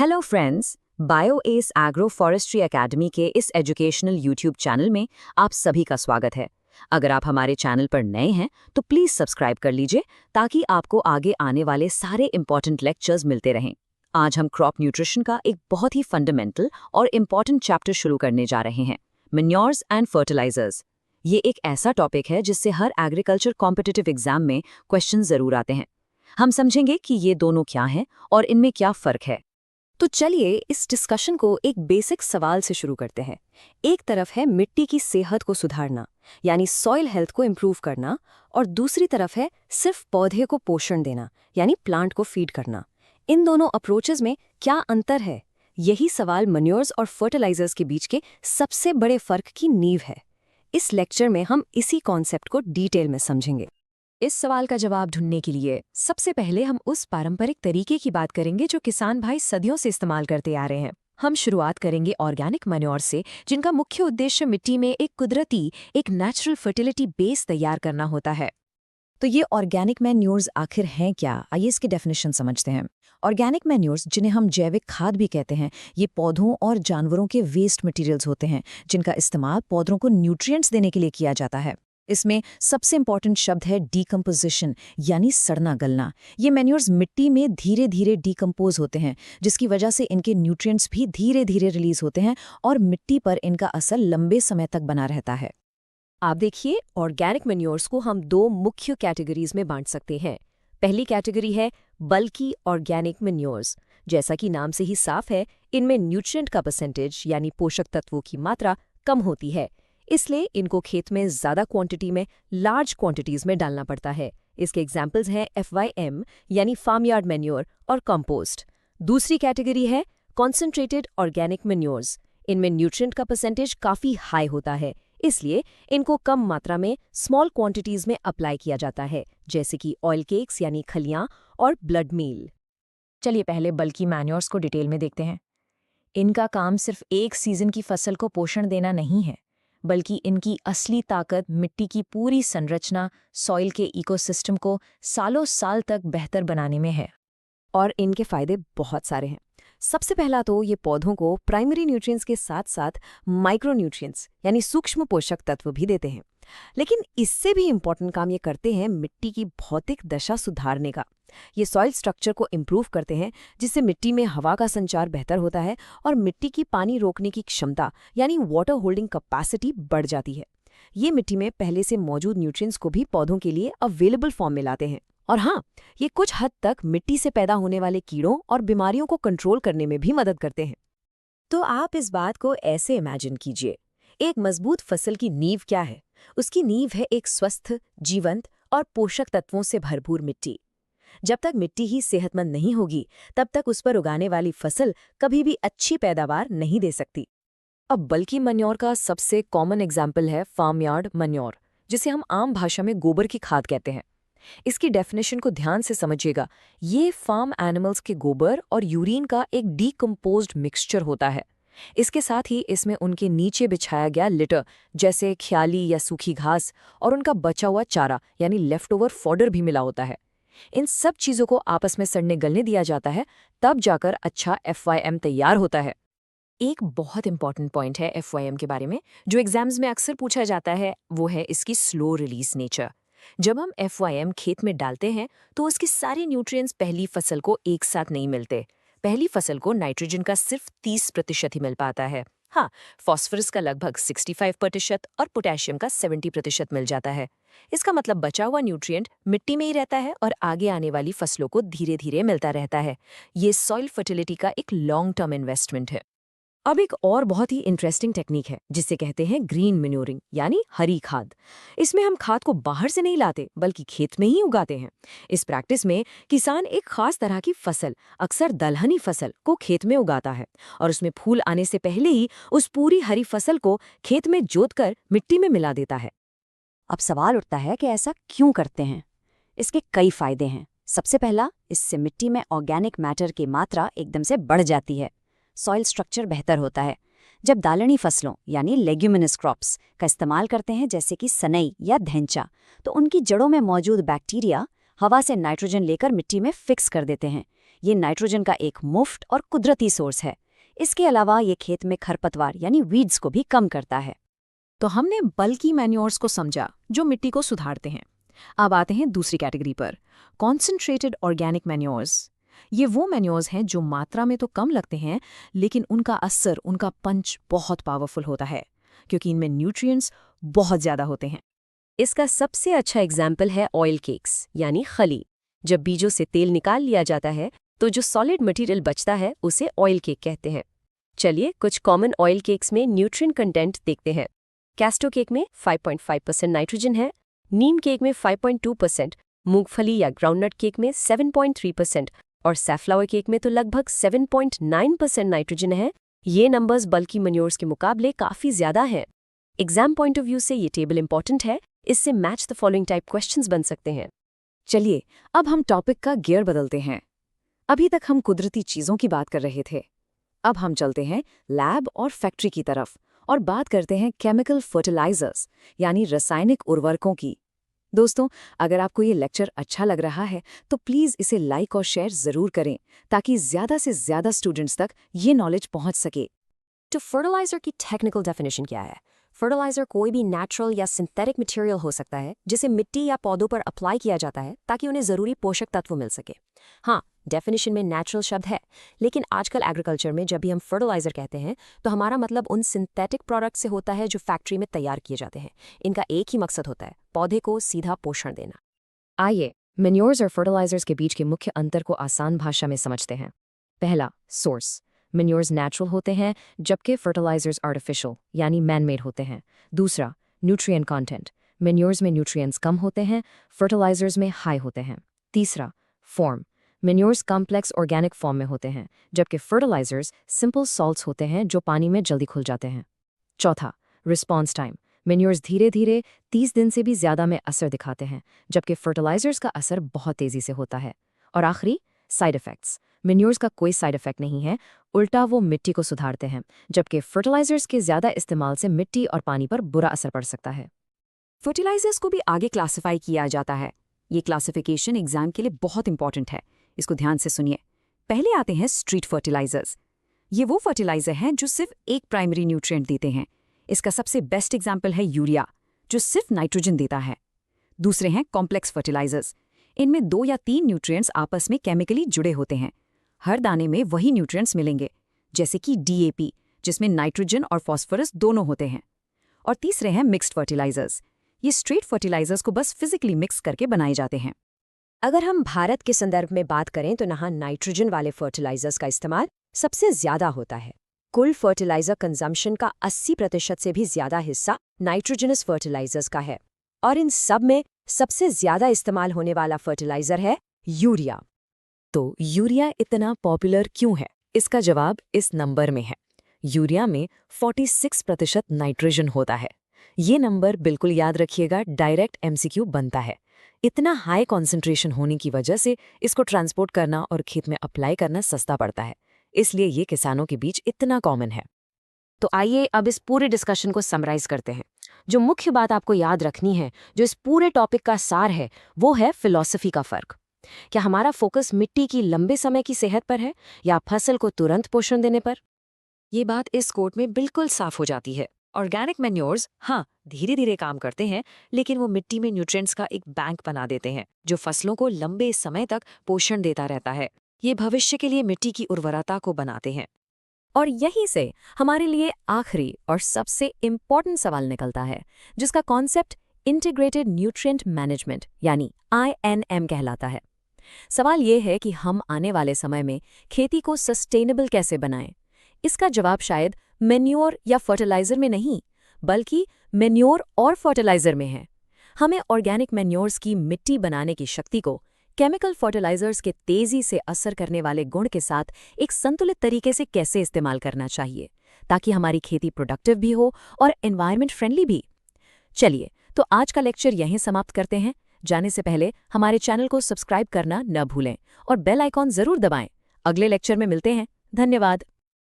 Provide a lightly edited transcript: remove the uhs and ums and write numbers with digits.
Hello friends, bio S agro forestry academy के इस educational YouTube channel में आप सभी का स्वागत है। अगर आप हमारे चैनल पर नए हैं तो प्लीज़ सब्सक्राइब कर लीजिए ताकि आपको आगे आने वाले सारे इंपॉर्टेंट लेक्चर्स मिलते रहें। आज हम क्रॉप न्यूट्रिशन का एक बहुत ही फंडामेंटल और इम्पॉर्टेंट चैप्टर शुरू करने जा रहे हैं, मैन्योर्स एंड फर्टिलाइजर्स। ये एक ऐसा टॉपिक है जिससे हर एग्रीकल्चर कॉम्पिटिटिव एग्जाम में क्वेश्चन ज़रूर आते हैं। हम समझेंगे कि ये दोनों क्या हैं और इनमें क्या फ़र्क है। तो चलिए इस डिस्कशन को एक बेसिक सवाल से शुरू करते हैं। एक तरफ है मिट्टी की सेहत को सुधारना, यानी सॉइल हेल्थ को इम्प्रूव करना, और दूसरी तरफ है सिर्फ पौधे को पोषण देना, यानी प्लांट को फीड करना। इन दोनों अप्रोचेस में क्या अंतर है? यही सवाल मैन्योर्स और फर्टिलाइजर्स के बीच के सबसे बड़े फर्क की नींव है। इस लेक्चर में हम इसी कॉन्सेप्ट को डिटेल में समझेंगे। इस सवाल का जवाब ढूंढने के लिए सबसे पहले हम उस पारंपरिक तरीके की बात करेंगे जो किसान भाई सदियों से इस्तेमाल करते आ रहे हैं। हम शुरुआत करेंगे ऑर्गेनिक मैन्योर से, जिनका मुख्य उद्देश्य मिट्टी में एक कुदरती, एक नेचुरल फर्टिलिटी बेस तैयार करना होता है। तो ये ऑर्गेनिक मैन्योर्स आखिर हैं क्या? आइए इसकी डेफिनेशन समझते हैं। ऑर्गेनिक मैन्योर्स, जिन्हें हम जैविक खाद भी कहते हैं, ये पौधों और जानवरों के वेस्ट मटेरियल्स होते हैं जिनका इस्तेमाल पौधों को न्यूट्रिएंट्स देने के लिए किया जाता है। इसमें सबसे इंपॉर्टेंट शब्द है डीकम्पोजिशन, यानी सड़ना गलना। ये मैन्योर्स मिट्टी में धीरे धीरे डीकम्पोज होते हैं, जिसकी वजह से इनके न्यूट्रिएंट्स भी धीरे धीरे रिलीज होते हैं और मिट्टी पर इनका असर लंबे समय तक बना रहता है। आप देखिए, ऑर्गेनिक मैन्योर्स को हम दो मुख्य कैटेगरीज में बांट सकते हैं। पहली कैटेगरी है बल्की ऑर्गेनिक मैन्योर्स। जैसा कि नाम से ही साफ है, इनमें न्यूट्रिएंट का परसेंटेज यानी पोषक तत्वों की मात्रा कम होती है, इसलिए इनको खेत में ज़्यादा क्वांटिटी में, लार्ज क्वांटिटीज़ में डालना पड़ता है। इसके एग्जाम्पल्स हैं FYM यानी फार्म यार्ड मैन्योर और कंपोस्ट। दूसरी कैटेगरी है कॉन्सेंट्रेटेड ऑर्गेनिक मैन्योर्स। इनमें न्यूट्रिएंट का परसेंटेज काफ़ी हाई होता है, इसलिए इनको कम मात्रा में, स्मॉल क्वांटिटीज़ में अप्लाई किया जाता है, जैसे कि ऑयल केक्स यानी खलियाँ और ब्लड मील। चलिए पहले बल्की मैन्योर्स को डिटेल में देखते हैं। इनका काम सिर्फ एक सीजन की फसल को पोषण देना नहीं है, बल्कि इनकी असली ताकत मिट्टी की पूरी संरचना, सॉइल के इकोसिस्टम को सालों साल तक बेहतर बनाने में है। और इनके फायदे बहुत सारे हैं। सबसे पहला तो ये पौधों को प्राइमरी न्यूट्रिएंट्स के साथ साथ माइक्रो न्यूट्रिएंट्स यानी सूक्ष्म पोषक तत्व भी देते हैं। लेकिन इससे भी इम्पोर्टेंट काम ये करते हैं मिट्टी की भौतिक दशा सुधारने का। ये सॉइल स्ट्रक्चर को इम्प्रूव करते हैं, जिससे मिट्टी में हवा का संचार बेहतर होता है और मिट्टी की पानी रोकने की क्षमता यानी वाटर होल्डिंग कैपेसिटी बढ़ जाती है। ये मिट्टी में पहले से मौजूद न्यूट्रिएंट्स को भी पौधों के लिए अवेलेबल फॉर्म में लाते हैं। और हाँ, ये कुछ हद तक मिट्टी से पैदा होने वाले कीड़ों और बीमारियों को कंट्रोल करने में भी मदद करते हैं। तो आप इस बात को ऐसे इमेजिन कीजिए, एक मजबूत फसल की नींव क्या है? उसकी नींव है एक स्वस्थ, जीवंत और पोषक तत्वों से भरपूर मिट्टी। जब तक मिट्टी ही सेहतमंद नहीं होगी, तब तक उस पर उगाने वाली फसल कभी भी अच्छी पैदावार नहीं दे सकती। अब बल्की मैन्योर का सबसे कॉमन एग्जाम्पल है फार्म यार्ड मैन्योर, जिसे हम आम भाषा में गोबर की खाद कहते हैं। इसकी डेफिनेशन को ध्यान से समझिएगा। ये फार्म एनिमल्स के गोबर और यूरिन का एक डीकम्पोज्ड मिक्सचर होता है। इसके साथ ही इसमें उनके नीचे बिछाया गया लिटर, जैसे ख्याली या सूखी घास, और उनका बचा हुआ चारा यानी लेफ्ट ओवर फॉडर भी मिला होता है। इन सब चीज़ों को आपस में सड़ने गलने दिया जाता है, तब जाकर अच्छा FYM तैयार होता है। एक बहुत इंपॉर्टेंट पॉइंट है FYM के बारे में, जो एग्जाम्स में अक्सर पूछा जाता है, वो है इसकी स्लो रिलीज नेचर। जब हम FYM खेत में डालते हैं तो उसके सारे न्यूट्रिएंट्स पहली फसल को एक साथ नहीं मिलते। पहली फसल को नाइट्रोजन का सिर्फ 30% ही मिल पाता है। हाँ, फॉस्फोरस का लगभग 65% और पोटेशियम का 70% मिल जाता है। इसका मतलब बचा हुआ न्यूट्रिएंट मिट्टी में ही रहता है और आगे आने वाली फसलों को धीरे धीरे मिलता रहता है। ये सॉइल फर्टिलिटी का एक लॉन्ग टर्म इन्वेस्टमेंट है। अब एक और बहुत ही इंटरेस्टिंग टेक्निक है जिसे कहते हैं ग्रीन मैन्योरिंग यानी हरी खाद। इसमें हम खाद को बाहर से नहीं लाते, बल्कि खेत में ही उगाते हैं। इस प्रैक्टिस में किसान एक खास तरह की फसल, अक्सर दलहनी फसल, को खेत में उगाता है और उसमें फूल आने से पहले ही उस पूरी हरी फसल को खेत में जोतकर मिट्टी में मिला देता है। अब सवाल उठता है कि ऐसा क्यों करते हैं? इसके कई फायदे हैं। सबसे पहला, इससे मिट्टी में ऑर्गेनिक मैटर की मात्रा एकदम से बढ़ जाती है। सॉइल स्ट्रक्चर बेहतर होता है। जब दालनी फसलों यानी लेग्यूमिनस क्रॉप्स का इस्तेमाल करते हैं, जैसे कि सनई या धैंचा, तो उनकी जड़ों में मौजूद बैक्टीरिया हवा से नाइट्रोजन लेकर मिट्टी में फिक्स कर देते हैं। ये नाइट्रोजन का एक मुफ्त और कुदरती सोर्स है। इसके अलावा ये खेत में खरपतवार यानी वीड्स को भी कम करता है। तो हमने बल्की मैन्योर्स को समझा जो मिट्टी को सुधारते हैं। अब आते हैं दूसरी कैटेगरी पर, कॉन्सेंट्रेटेड ऑर्गेनिक मैन्योर्स। ये वो मैन्योर्स हैं जो मात्रा में तो कम लगते हैं, लेकिन उनका असर, उनका पंच बहुत पावरफुल होता है, क्योंकि इनमें न्यूट्रिएंट्स बहुत ज़्यादा होते हैं। इसका सबसे अच्छा एग्जाम्पल है ऑयल केक्स यानी खली। जब बीजों से तेल निकाल लिया जाता है तो जो सॉलिड मटेरियल बचता है उसे ऑयल केक कहते हैं। चलिए कुछ कॉमन ऑयल केक्स में न्यूट्रिएंट कंटेंट देखते हैं। कैस्टो केक में 5.5% नाइट्रोजन है, नीम केक में 5.2%, मूंगफली या ग्राउंडनट केक में 7.3% और सैफ्लावर केक में तो लगभग 7.9% नाइट्रोजन है। ये नंबर्स बल्की मैन्योर्स के मुकाबले काफ़ी ज़्यादा हैं। एग्जाम पॉइंट ऑफ व्यू से ये टेबल इंपॉर्टेंट है, इससे match the following type questions बन सकते हैं। चलिए अब हम टॉपिक का गियर बदलते हैं। अभी तक हम कुदरती चीज़ों की बात कर रहे थे, अब हम चलते हैं लैब और फैक्ट्री की तरफ और बात करते हैं केमिकल फर्टिलाइजर्स यानी रासायनिक उर्वरकों की। दोस्तों, अगर आपको ये लेक्चर अच्छा लग रहा है तो प्लीज़ इसे लाइक और शेयर ज़रूर करें, ताकि ज़्यादा से ज़्यादा स्टूडेंट्स तक ये नॉलेज पहुंच सके। तो फर्टिलाइजर की टेक्निकल डेफिनेशन क्या है? फर्टिलाइजर कोई भी नेचुरल या सिंथेटिक मटेरियल हो सकता है जिसे मिट्टी या पौधों पर अप्लाई किया जाता है ताकि उन्हें ज़रूरी पोषक तत्व मिल सके। हाँ, डेफिनेशन में नेचुरल शब्द है, लेकिन आजकल एग्रीकल्चर में जब भी हम फर्टिलाइजर कहते हैं तो हमारा मतलब उन सिंथेटिक प्रोडक्ट से होता है जो फैक्ट्री में तैयार किए जाते हैं। इनका एक ही मकसद होता है, पौधे को सीधा पोषण देना। आइए मैन्योर्स और फर्टिलाइजर्स के बीच के मुख्य अंतर को आसान भाषा में समझते हैं। पहला, सोर्स। मैन्योर्स नेचुरल होते हैं जबकि फर्टिलाइजर्स आर्टिफिशियल यानी मैन मेड होते हैं। दूसरा, न्यूट्रिएंट कंटेंट। मैन्योर्स में न्यूट्रिएंट्स कम होते हैं, फर्टिलाइजर्स में हाई होते हैं। तीसरा, form. Manures complex organic form में होते हैं, जबकि फर्टिलाइजर्स सिंपल सॉल्ट्स होते हैं जो पानी में जल्दी खुल जाते हैं। चौथा, रिस्पॉन्स टाइम। मैन्योर्स धीरे धीरे 30 दिन से भी ज़्यादा में असर दिखाते हैं, जबकि फर्टिलाइजर्स का असर बहुत तेज़ी से होता है। और आखिरी, साइड इफ़ेक्ट्स। मैन्योर्स का कोई साइड इफ़ेक्ट नहीं है, उल्टा वो मिट्टी को सुधारते हैं, जबकि फर्टिलाइजर्स के ज़्यादा इस्तेमाल से मिट्टी और पानी पर बुरा असर पड़ सकता है। फर्टिलाइजर्स को भी आगे क्लासिफाई किया जाता है। ये क्लासिफिकेशन एग्जाम के लिए बहुत इंपॉर्टेंट है, इसको ध्यान से सुनिए। पहले आते हैं स्ट्रीट फर्टिलाइजर्स। ये वो फर्टिलाइजर हैं जो सिर्फ एक प्राइमरी न्यूट्रिएंट देते हैं। इसका सबसे बेस्ट एग्जाम्पल है यूरिया, जो सिर्फ नाइट्रोजन देता है। दूसरे हैं कॉम्प्लेक्स फर्टिलाइजर्स। इनमें 2 या 3 न्यूट्रिएंट्स आपस में केमिकली जुड़े होते हैं। हर दाने में वही न्यूट्रिएंट्स मिलेंगे, जैसे कि DAP, जिसमें नाइट्रोजन और फॉस्फोरस दोनों होते हैं। और तीसरे हैं मिक्स्ड फर्टिलाइजर्स। ये स्ट्रेट फर्टिलाइजर्स को बस फिजिकली मिक्स करके बनाए जाते हैं। अगर हम भारत के संदर्भ में बात करें तो यहाँ नाइट्रोजन वाले फर्टिलाइजर्स का इस्तेमाल सबसे ज़्यादा होता है। कुल फर्टिलाइजर कंजम्पशन का 80% से भी ज़्यादा हिस्सा नाइट्रोजनस फर्टिलाइजर्स का है, और इन सब में सबसे ज़्यादा इस्तेमाल होने वाला फर्टिलाइजर है यूरिया। तो यूरिया इतना पॉपुलर क्यों है? इसका जवाब इस नंबर में है। यूरिया में 46% नाइट्रोजन होता है। ये नंबर बिल्कुल याद रखिएगा, डायरेक्ट MCQ बनता है। इतना हाई कॉन्सेंट्रेशन होने की वजह से इसको ट्रांसपोर्ट करना और खेत में अप्लाई करना सस्ता पड़ता है, इसलिए ये किसानों के बीच इतना कॉमन है। तो आइए अब इस पूरे डिस्कशन को समराइज करते हैं। जो मुख्य बात आपको याद रखनी है, जो इस पूरे टॉपिक का सार है, वो है फिलॉसफी का फर्क। क्या हमारा फोकस मिट्टी की लंबे समय की सेहत पर है या फसल को तुरंत पोषण देने पर? ये बात इस कोट में बिल्कुल साफ हो जाती है। ऑर्गेनिक मैन्योर्स हाँ धीरे धीरे काम करते हैं, लेकिन वो मिट्टी में न्यूट्रिएंट्स का एक बैंक बना देते हैं जो फसलों को लंबे समय तक पोषण देता रहता है। ये भविष्य के लिए मिट्टी की उर्वरता को बनाते हैं। और यहीं से हमारे लिए आखिरी और सबसे इम्पॉर्टेंट सवाल निकलता है, जिसका कॉन्सेप्ट इंटीग्रेटेड न्यूट्रिएंट मैनेजमेंट यानी INM कहलाता है। सवाल ये है कि हम आने वाले समय में खेती को सस्टेनेबल कैसे बनाएं? इसका जवाब शायद मैन्योर या फर्टिलाइजर में नहीं, बल्कि मैन्योर और फर्टिलाइजर में है। हमें ऑर्गेनिक मैन्योर्स की मिट्टी बनाने की शक्ति को केमिकल फर्टिलाइजर्स के तेजी से असर करने वाले गुण के साथ एक संतुलित तरीके से कैसे इस्तेमाल करना चाहिए, ताकि हमारी खेती प्रोडक्टिव भी हो और एनवायरनमेंट फ्रेंडली भी। चलिए, तो आज का लेक्चर यहीं समाप्त करते हैं। जाने से पहले हमारे चैनल को सब्सक्राइब करना न भूलें और बेल आइकॉन जरूर दबाएं। अगले लेक्चर में मिलते हैं। धन्यवाद।